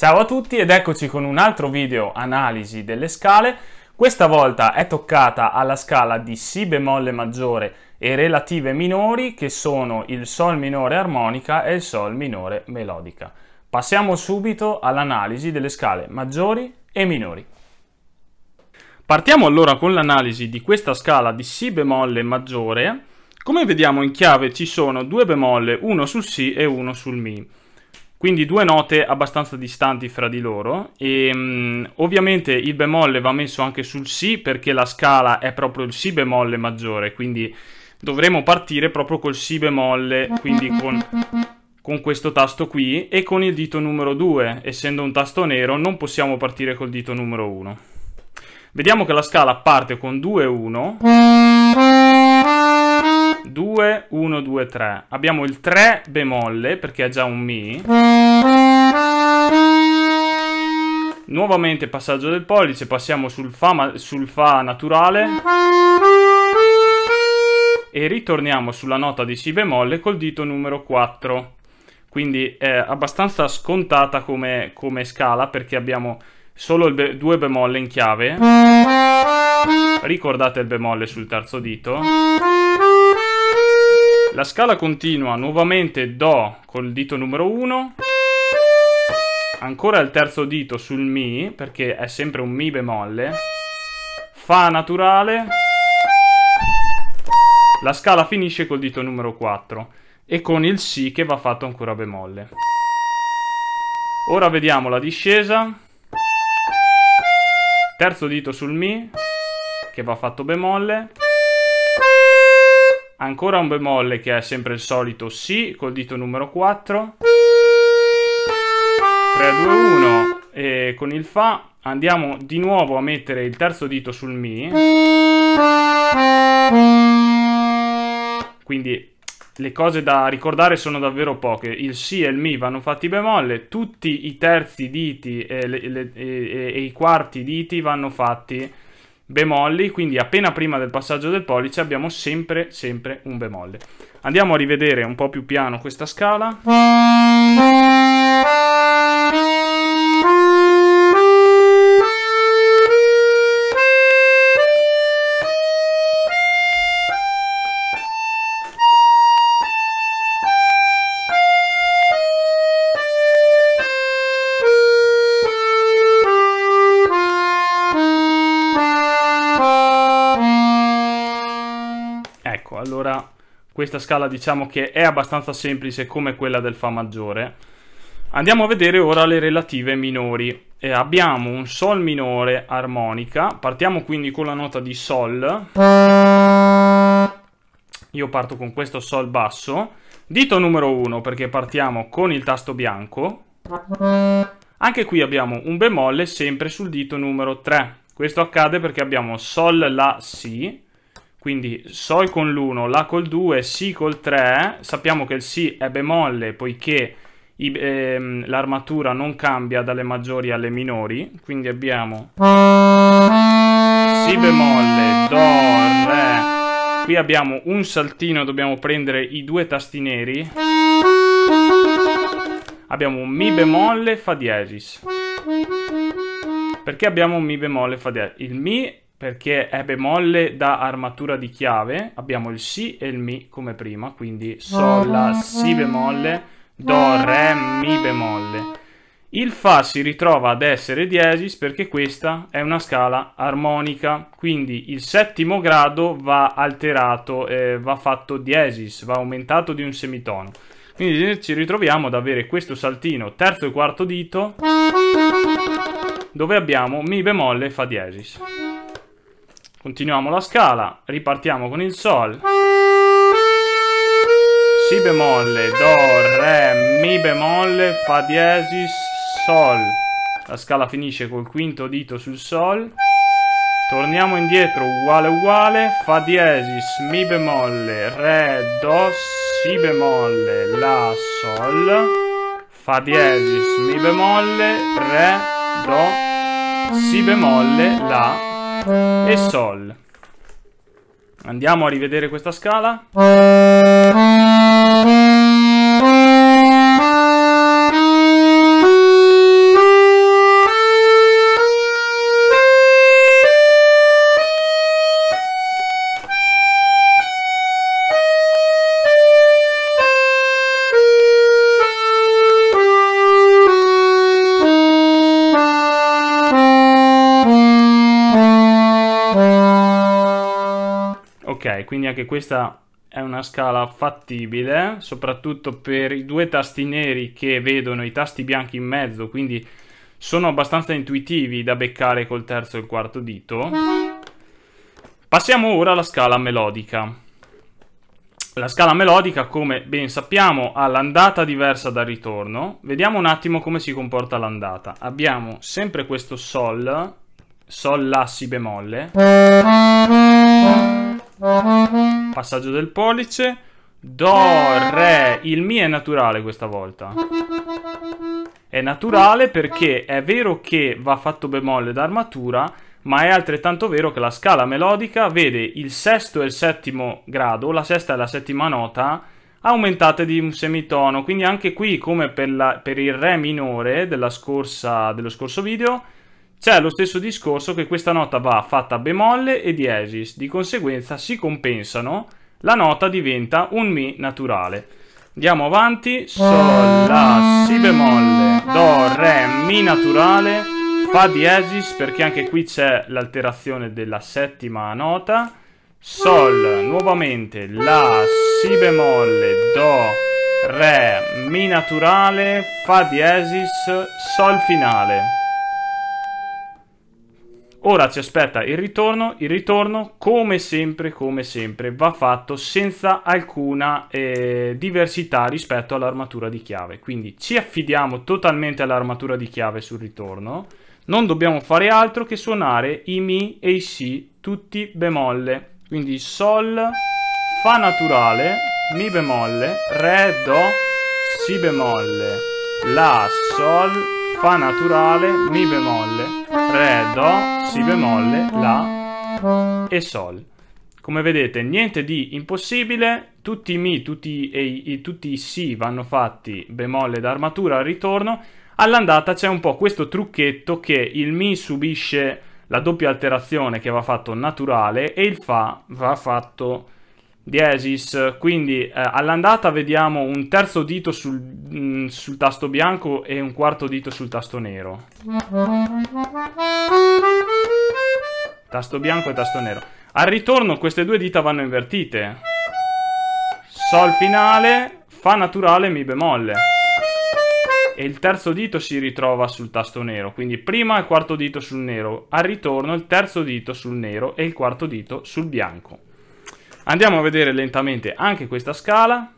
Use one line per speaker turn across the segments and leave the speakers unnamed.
Ciao a tutti ed eccoci con un altro video analisi delle scale. Questa volta è toccata alla scala di Si bemolle maggiore e relative minori, che sono il Sol minore armonica e il Sol minore melodica. Passiamo subito all'analisi delle scale maggiori e minori. Partiamo allora con l'analisi di questa scala di Si bemolle maggiore. Come vediamo in chiave ci sono due bemolle, uno sul Si e uno sul Mi. Quindi due note abbastanza distanti fra di loro e ovviamente il bemolle va messo anche sul Si perché la scala è proprio il Si bemolle maggiore, quindi dovremo partire proprio col Si bemolle, quindi con questo tasto qui e con il dito numero 2, essendo un tasto nero non possiamo partire col dito numero 1. Vediamo che la scala parte con 2, 1, 2, 1, 2, 3. Abbiamo il 3 bemolle perché è già un Mi. Nuovamente passaggio del pollice, passiamo sul Fa naturale e ritorniamo sulla nota di Si bemolle col dito numero 4. Quindi è abbastanza scontata come scala perché abbiamo solo due bemolle in chiave. Ricordate il bemolle sul terzo dito. La scala continua nuovamente Do col dito numero 1, ancora il terzo dito sul Mi perché è sempre un Mi bemolle, Fa naturale, la scala finisce col dito numero 4 e con il Si che va fatto ancora bemolle. Ora vediamo la discesa, terzo dito sul Mi che va fatto bemolle, ancora un bemolle che è sempre il solito Si col dito numero 4, 3, 2, 1 e con il Fa andiamo di nuovo a mettere il terzo dito sul Mi, quindi le cose da ricordare sono davvero poche. Il Si e il Mi vanno fatti bemolle, tutti i terzi diti e i quarti diti vanno fatti bemolli, quindi appena prima del passaggio del pollice abbiamo sempre un bemolle. Andiamo a rivedere un po' più piano questa scala. Ecco, allora questa scala diciamo che è abbastanza semplice come quella del Fa maggiore. Andiamo a vedere ora le relative minori. Abbiamo un Sol minore armonica, partiamo quindi con la nota di Sol. Io parto con questo Sol basso, dito numero 1 perché partiamo con il tasto bianco. Anche qui abbiamo un bemolle sempre sul dito numero 3. Questo accade perché abbiamo Sol, La, Si. Quindi Sol con l'1, La col 2, Si col 3. Sappiamo che il Si è bemolle poiché l'armatura non cambia dalle maggiori alle minori. Quindi abbiamo Si bemolle, Do, Re. Qui abbiamo un saltino, dobbiamo prendere i due tasti neri. Abbiamo un Mi bemolle, Fa diesis. Perché abbiamo un Mi bemolle, Fa diesis? Il Mi perché è bemolle da armatura di chiave, abbiamo il Si e il Mi come prima, quindi Sol, La, Si bemolle, Do, Re, Mi bemolle. Il Fa si ritrova ad essere diesis perché questa è una scala armonica, quindi il settimo grado va alterato, va fatto diesis, va aumentato di un semitono. Quindi ci ritroviamo ad avere questo saltino terzo e quarto dito, dove abbiamo Mi bemolle, Fa diesis. Continuiamo la scala, ripartiamo con il Sol, Si bemolle, Do, Re, Mi bemolle, Fa diesis, Sol. La scala finisce col quinto dito sul Sol, torniamo indietro uguale, Fa diesis, Mi bemolle, Re, Do, Si bemolle, La, Sol, Fa diesis, Mi bemolle, Re, Do, Si bemolle, La e Sol. Andiamo a rivedere questa scala. Ok, quindi anche questa è una scala fattibile, soprattutto per i due tasti neri che vedono i tasti bianchi in mezzo, quindi sono abbastanza intuitivi da beccare col terzo e il quarto dito. Passiamo ora alla scala melodica. La scala melodica, come ben sappiamo, ha l'andata diversa dal ritorno. Vediamo un attimo come si comporta l'andata. Abbiamo sempre questo Sol, Sol, La, Si bemolle, passaggio del pollice, Do, Re, il Mi è naturale questa volta. È naturale perché è vero che va fatto bemolle d'armatura, ma è altrettanto vero che la scala melodica vede il sesto e il settimo grado, la sesta e la settima nota, aumentate di un semitono. Quindi anche qui, come per il Re minore dello scorso video, c'è lo stesso discorso, che questa nota va fatta bemolle e diesis. Di conseguenza si compensano, la nota diventa un Mi naturale. Andiamo avanti, Sol, La, Si bemolle, Do, Re, Mi naturale, Fa diesis, perché anche qui c'è l'alterazione della settima nota, Sol, nuovamente, La, Si bemolle, Do, Re, Mi naturale, Fa diesis, Sol finale. Ora ci aspetta il ritorno come sempre va fatto senza alcuna diversità rispetto all'armatura di chiave, quindi ci affidiamo totalmente all'armatura di chiave sul ritorno, non dobbiamo fare altro che suonare i Mi e i Si tutti bemolle, quindi Sol, Fa naturale, Mi bemolle, Re, Do, Si bemolle, La, Sol, Fa naturale, Mi bemolle, Re, Do, Si bemolle, La e Sol. Come vedete, niente di impossibile, tutti i Mi, tutti i Si vanno fatti bemolle d'armatura al ritorno. All'andata c'è un po' questo trucchetto che il Mi subisce la doppia alterazione che va fatto naturale e il Fa va fatto diesis, quindi all'andata vediamo un terzo dito sul tasto bianco e un quarto dito sul tasto nero. Tasto bianco e tasto nero. Al ritorno queste due dita vanno invertite. Sol finale, Fa naturale, Mi bemolle. E il terzo dito si ritrova sul tasto nero, quindi prima il quarto dito sul nero, al ritorno il terzo dito sul nero e il quarto dito sul bianco. Andiamo a vedere lentamente anche questa scala.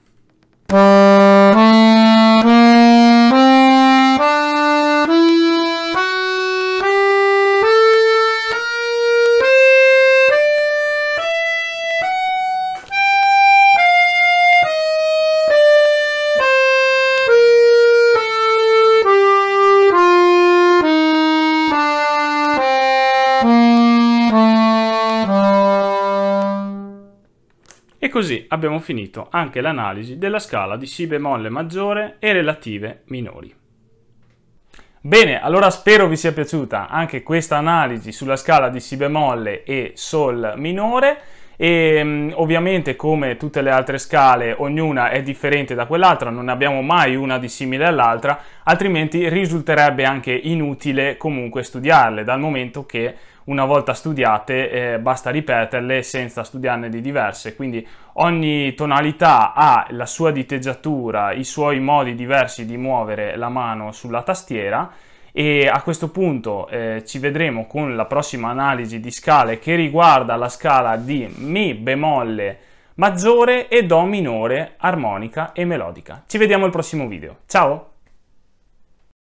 E così abbiamo finito anche l'analisi della scala di Si bemolle maggiore e relative minori. Bene, allora spero vi sia piaciuta anche questa analisi sulla scala di Si bemolle e Sol minore. E ovviamente, come tutte le altre scale, ognuna è differente da quell'altra, non ne abbiamo mai una di simile all'altra, altrimenti risulterebbe anche inutile comunque studiarle, dal momento che una volta studiate basta ripeterle senza studiarne di diverse, quindi ogni tonalità ha la sua diteggiatura, i suoi modi diversi di muovere la mano sulla tastiera. E a questo punto ci vedremo con la prossima analisi di scale che riguarda la scala di Mi bemolle maggiore e Do minore, armonica e melodica. Ci vediamo al prossimo video. Ciao!